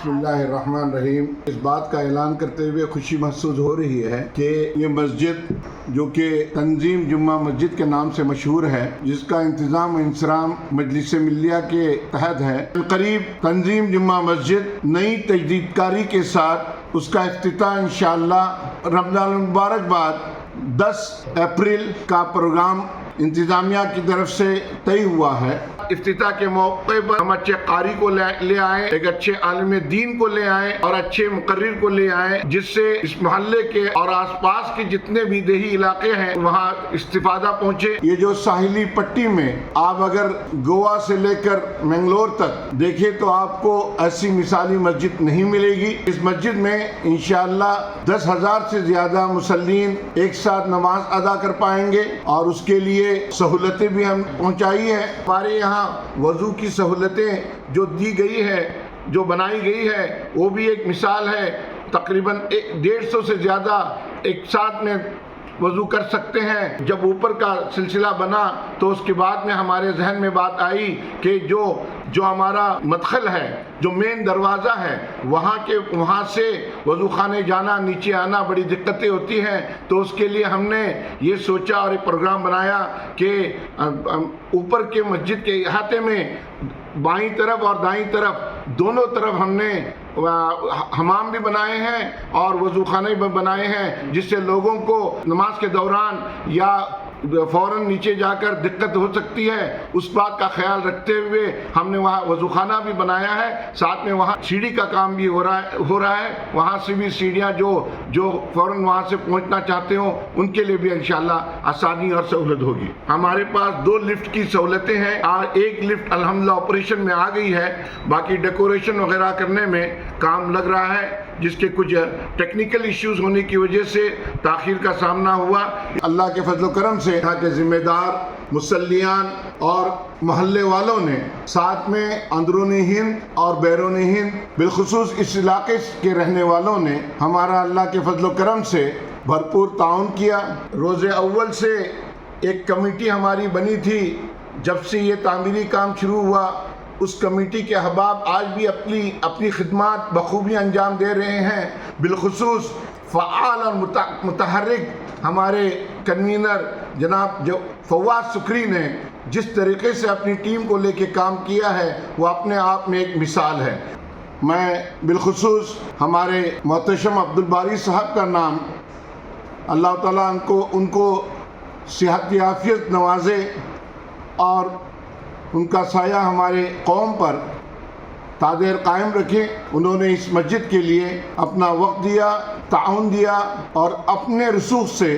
बिस्मिल्लाहिर्रहमानिर्रहीम। इस बात का ऐलान करते हुए खुशी महसूस हो रही है कि ये मस्जिद जो कि तंजीम जुम्मा मस्जिद के नाम से मशहूर है, जिसका इंतज़ाम इंसराम मजलिस मिल्लिया के तहत है, करीब तंजीम जुम्मा मस्जिद नई तजदीदकारी के साथ उसका इफ्तिताह इंशाअल्लाह रमज़ान मुबारक बाद 10 अप्रैल का प्रोग्राम इंतज़ामिया की तरफ से तय हुआ है। इफ्तिताह के मौके पर हम अच्छे कारी को ले आए, एक अच्छे आलिम दीन को ले आए और अच्छे मुकर्रिर को ले आए, जिससे इस मोहल्ले के और आसपास के जितने भी देही इलाके हैं वहाँ इस्तिफादा पहुँचे। ये जो साहिली पट्टी में आप अगर गोवा से लेकर मंगलोर तक देखें तो आपको ऐसी मिसाली मस्जिद नहीं मिलेगी। इस मस्जिद में इंशाअल्लाह 10,000 से ज्यादा मुसल्लीन एक साथ नमाज अदा कर पाएंगे और उसके लिए सहूलतें भी हम पहुँचाई है। हमारे यहाँ वज़ू की सहूलतें जो दी गई है, जो बनाई गई है, वो भी एक मिसाल है। तकरीबन 150 से ज़्यादा एक साथ में वज़ू कर सकते हैं। जब ऊपर का सिलसिला बना तो उसके बाद में हमारे जहन में बात आई कि जो हमारा मदखल है, जो मेन दरवाज़ा है, वहाँ से वज़ू खाने जाना, नीचे आना बड़ी दिक्कतें होती हैं। तो उसके लिए हमने ये सोचा और एक प्रोग्राम बनाया कि ऊपर के मस्जिद के अहाते में बाईं तरफ और दाईं तरफ दोनों तरफ हमने हमाम भी बनाए हैं और वज़ू खाने भी बनाए हैं, जिससे लोगों को नमाज के दौरान या फ़ौरन नीचे जाकर दिक्कत हो सकती है। उस बात का ख्याल रखते हुए हमने वहाँ वज़ू खाना भी बनाया है। साथ में वहाँ सीढ़ी का काम भी हो रहा है। वहाँ से भी सीढ़ियाँ जो फ़ौरन वहाँ से पहुँचना चाहते हो उनके लिए भी इंशाअल्लाह आसानी और सहूलत होगी। हमारे पास 2 लिफ्ट की सहूलतें हैं। एक लिफ्ट अल्हम्दुलिल्लाह ऑपरेशन में आ गई है, बाकी डेकोरेशन वगैरह करने में काम लग रहा है, जिसके कुछ टेक्निकल इश्यूज होने की वजह से ताखीर का सामना हुआ। अल्लाह के फजल करम से यहाँ के जिम्मेदार मुसल्लियान और मोहल्ले वालों ने साथ में अंदरूनी हिंद और बैरूनी हिंद बिलखुसूस इस इलाके के रहने वालों ने हमारा अल्लाह के फजल करम से भरपूर ताउन किया। रोज़े अव्वल से एक कमेटी हमारी बनी थी। जब से ये तामीरी काम शुरू हुआ, उस कमेटी के अहबाब आज भी अपनी खिदमत बखूबी अंजाम दे रहे हैं। बिलखुसूस फ़आल और मुतहर्रिक हमारे कन्वीनर जनाब जो फवाद सुकरी ने जिस तरीके से अपनी टीम को लेके काम किया है, वो अपने आप में एक मिसाल है। मैं बिलखुसूस हमारे मोहतशम अब्दुल बारी साहब का नाम अल्लाह ताला उनको सेहत आफियत नवाजे और उनका साया हमारे कौम पर तादेर कायम रखे। उन्होंने इस मस्जिद के लिए अपना वक्त दिया, ताउन दिया और अपने रसूख से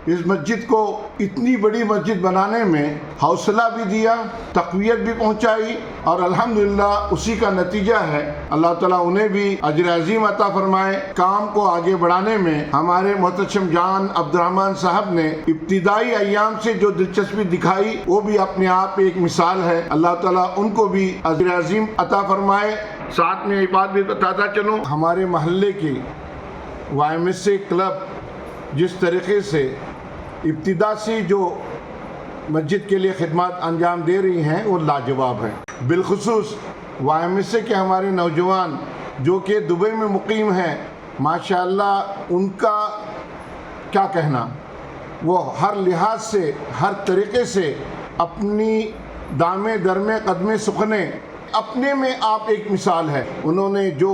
इस मस्जिद को इतनी बड़ी मस्जिद बनाने में हौसला भी दिया, तक़वियत भी पहुंचाई और अल्हम्दुलिल्लाह उसी का नतीजा है। अल्लाह ताला उन्हें भी अजर अज़ीम अता फरमाए। काम को आगे बढ़ाने में हमारे मोहतशम जान अब्दुर्रहमान साहब ने इब्तिदाई अय्याम से जो दिलचस्पी दिखाई, वो भी अपने आप एक मिसाल है। अल्लाह ताला उनको भी अजर अज़ीम अता फरमाए। साथ में एक बात भी बताता चलूँ, हमारे महल्ले की YMSA क्लब जिस तरीके से इब्तिदा से जो मस्जिद के लिए खिदमत अंजाम दे रही हैं, वो लाजवाब है। बिलखुसूस YMSA के हमारे नौजवान जो कि दुबई में मुकीम हैं, माशाअल्लाह उनका क्या कहना, वो हर लिहाज से हर तरीके से अपनी दामे दरमे कदमे सुखने अपने में आप एक मिसाल है। उन्होंने जो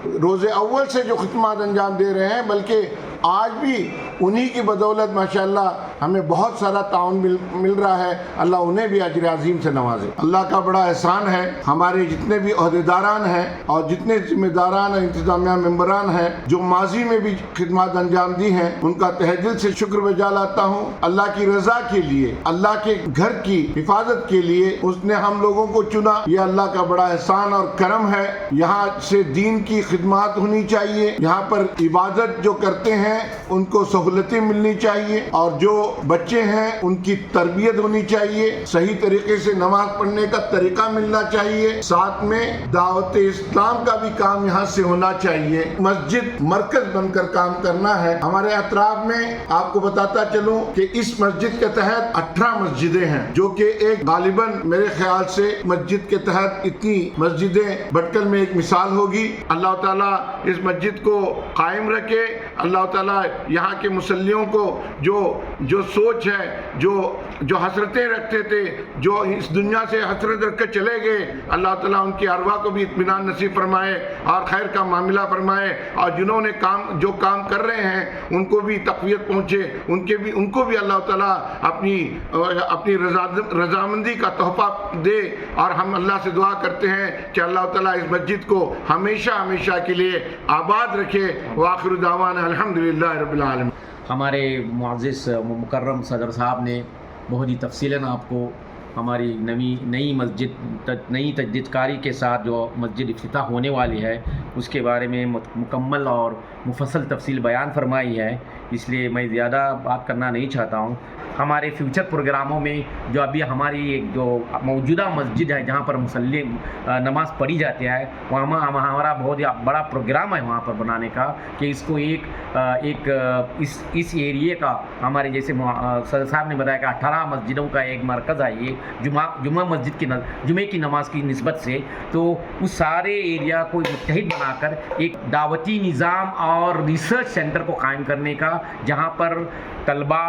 रोज़े अव्वल से जो खिदमत अंजाम दे रहे हैं, बल्कि आज भी उन्हीं की बदौलत माशाअल्लाह हमें बहुत सारा ताउन मिल रहा है। अल्लाह उन्हें भी अजर अज़ीम से नवाजे। अल्लाह का बड़ा एहसान है। हमारे जितने भी अहदेदारान हैं और जितने जिम्मेदारान और इंतज़ामिया मेंबरान हैं जो माजी में भी खिदमत अंजाम दी हैं, उनका तहे दिल से शुक्र बजा लाता हूँ। अल्लाह की रज़ा के लिए, अल्लाह के घर की हिफाजत के लिए उसने हम लोगों को चुना। ये अल्लाह का बड़ा एहसान और करम है। यहाँ से दीन की खिदमत होनी चाहिए। यहाँ पर इबादत जो करते हैं उनको सहूलतें मिलनी चाहिए और जो बच्चे हैं उनकी तरबियत होनी चाहिए, सही तरीके से नमाज पढ़ने का तरीका मिलना चाहिए, साथ में दावत इस्लाम का भी काम यहाँ से होना चाहिए। मस्जिद मरकज बनकर काम करना है। हमारे अतराफ में आपको बताता चलूं कि इस मस्जिद के तहत 18 मस्जिदें हैं, जो कि एक गालिबन मेरे ख्याल से मस्जिद के तहत इतनी मस्जिदें भटकल में एक मिसाल होगी। अल्लाह ताला इस मस्जिद को कायम रखे। अल्लाह ताला यहाँ के मुसल्लियों को जो सोच है, जो हसरतें रखते थे, जो इस दुनिया से हसरत रख कर चले गए, अल्लाह ताला उनकी अरवा को भी इत्मीनान नसीब फरमाए और खैर का मामला फरमाए, और जिन्होंने जो काम कर रहे हैं उनको भी तक़वियत पहुँचे, उनको भी अल्लाह ताला अपनी रजामंदी का तोहफा दे। और हम अल्लाह से दुआ करते हैं कि अल्लाह ताला इस मस्जिद को हमेशा हमेशा के लिए आबाद रखे। वाखिर दावाना अल्हम्दुलिल्लाह रब्बिल आलमीन। हमारे मुअज़्ज़िज़ मुकर्रम सदर साहब ने बहुत ही तफसीलन आपको हमारी नई तजदीदकारी के साथ जो मस्जिद इफ्तिताह होने वाली है उसके बारे में मुकम्मल और मुफस्सल तफसील बयान फरमाई है, इसलिए मैं ज़्यादा बात करना नहीं चाहता हूँ। हमारे फ्यूचर प्रोग्रामों में जो अभी हमारी एक जो मौजूदा मस्जिद है जहाँ पर मुसल्ली नमाज़ पढ़ी जाती है, वहाँ हमारा बहुत ही बड़ा प्रोग्राम है वहाँ पर बनाने का कि इसको इस एरिए का, हमारे जैसे सदर साहब ने बताया कि 18 मस्जिदों का एक मरकज़ है ये जुमा मस्जिद की जुमे की नमाज की निस्बत से, तो उस सारे एरिया को मुत्तहिद बनाकर एक दावती निज़ाम और रिसर्च सेंटर को कायम करने का, जहाँ पर तलबा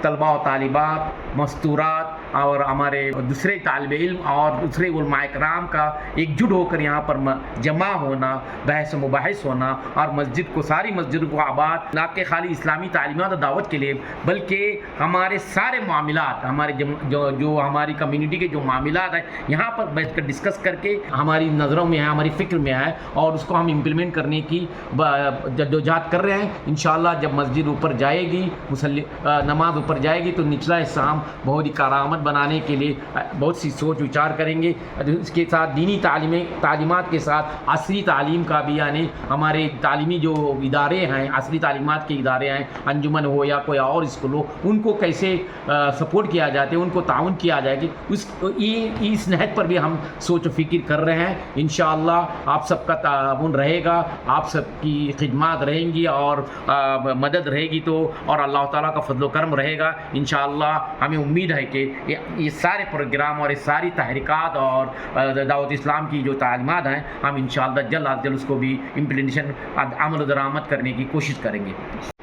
और तालिबात, मस्तूरात और हमारे दूसरे तालिब इल्म और दूसरे उलमाए किराम का एकजुट होकर यहाँ पर जमा होना, बहस मुबाहिस होना और मस्जिद को, सारी मस्जिद को आबाद ना कि खाली इस्लामी तालीमात और दावत के लिए, बल्कि हमारे सारे मामलात, हमारे जो हमारी कम्युनिटी के जो मामलात हैं यहाँ पर बैठ कर डिस्कस करके हमारी नज़रों में है, हमारी फ़िक्र में है और उसको हम इम्प्लीमेंट करने की जद्दोजहद कर रहे हैं। इंशाअल्लाह जब मस्जिद ऊपर जाएगी, मुसल्ली नमाज ऊपर जाएगी तो निचला हिस्सा हम बहुत ही करामत बनाने के लिए बहुत सी सोच विचार करेंगे। इसके साथ दीनी तालीमात के साथ असली तालीम का भी, यानी हमारे तालीमी जो इदारे हैं, असली तालीमात के इदारे हैं, अंजुमन हो या कोई और स्कूल हो, उनको कैसे सपोर्ट किया जाता है, उनको ताउन किया जाएगी, इस नहज पर भी हम सोच व फिक्र कर रहे हैं। इंशाअल्लाह आप सबका ताउन रहेगा, आप सबकी खिदमत रहेंगी और मदद रहेगी तो, और अल्लाह ताला का फजल करम रहेगा। इंशाअल्लाह हमें उम्मीद है कि ये सारे प्रोग्राम और ये सारी तहरीकात और दावत इस्लाम की जो तालीमात हैं, हम इंशाअल्लाह जल्द अज जल्द उसको भी इम्प्लीमेंटेशन अमल दरामद करने की कोशिश करेंगे।